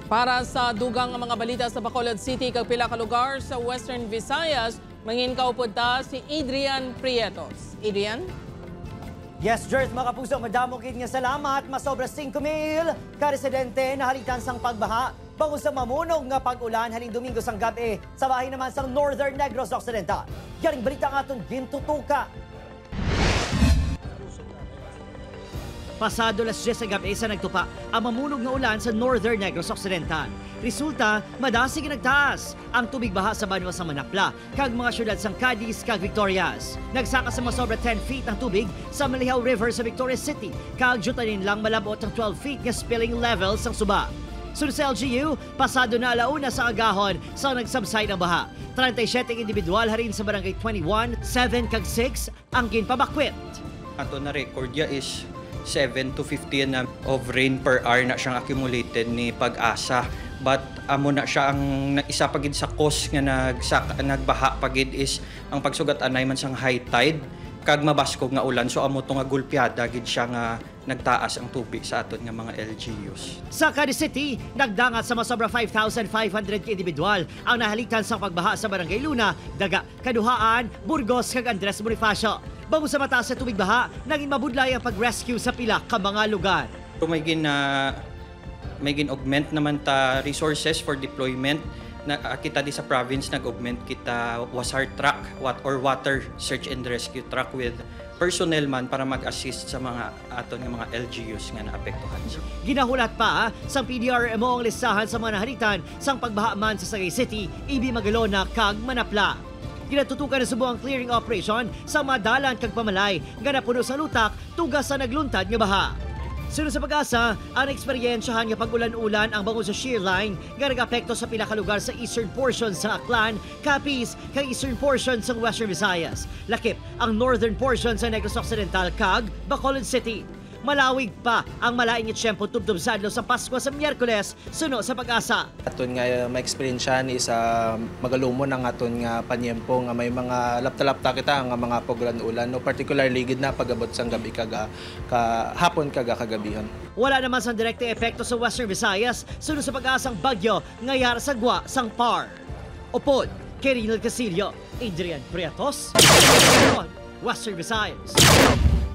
Para sa dugang nga mga balita sa Bacolod City kag pila ka lugar sa Western Visayas, mangin kaupod ta si Adrian Prietos. Adrian? Yes, Jert, mga kapuso, madamo kit nga salamat. Masobra 5,000 ka-residente na halitan sang pagbaha. Bangon sa mamunog nga pag-ulan haling Domingo sang gabi sa bahay naman sang Northern Negros Occidental. Yaring balita nga itong gintutuka. Pasado las 10 sa gabi sa nagtupa ang mamunog nga ulan sa Northern Negros Occidental. Resulta, madasig nagtaas ang tubig baha sa banwa sa Manapla kag mga syudad sang Cadiz kag Victorias. Nagsaka sa masobra 10 feet ng tubig sa Malihaw River sa Victoria City kag jutanin lang malabot ang 12 feet nga spilling levels sang suba. Sunod sa LGU, pasado na alauna sa agahon sa nagsubside ng baha. 37 individual harin sa barangay 21, 7 kag 6 ang ginpabakwit. Ato na record ya is 7 to 15 na of rain per hour na siyang accumulated ni Pag-asa. But amo na siya ang isa pagid sa cause nga nagbaha pagid is ang pagsugat anay man sang high tide kag mabaskog nga ulan, so amo to nga gulpiada gid siya nga nagtaas ang tubig sa aton nga mga LGUs. Sa Cadiz City, nagdangat sa masobra 5,500 ka individual ang nahalitan sa pagbaha sa Barangay Luna, Daga, Kaduhaan, Burgos kag Andres Bonifacio. Bango sa mataas sa tubig baha, naging mabudlay ang pag-rescue sa pila ka mga lugar. So may gin-augment naman ta resources for deployment. Kita di sa province nag-augment kita wasar truck or water search and rescue truck with personnel man para mag-assist sa mga aton nga mga LGUs nga naapektuhan. Ginahulat pa sa PDRMO ang listahan sa mga nahalitan sang pagbaha man sa Sagay City, Ibi, Magalona kag Manapla. Ginatutukan na subuang clearing operation sa madalan kag pamalay nga napuno sa lutak tugas sa nagluntad nga baha. Sunod sa Pag-asa, ang eksperyensyahan nga pag-ulan-ulan ang bangon sa shear line nga nag-apekto sa pila ka lugar sa eastern portion sa Aklan, Capiz, kag eastern portion sa Western Visayas. Lakip ang northern portion sa Negros Occidental kag Bacolod City. Malawig pa ang malaingit siyempo tubtub sadlo sa Pasko sa Miyerkules, suno sa Pag-asa. Aton nga ma-experiensyan is magalumon ang aton nga panyempo nga may mga lapta-lapta kita nga mga pagulan-ulan, no particularly gid na pagabot sang gabi hapon kagabihon. Wala naman sang direktang epekto sa Western Visayas, suno sa Pag-asang bagyo ngayar sa Gwa sang Par. Upod, Kerinal Casillo, Adrian Prietos, Western Visayas.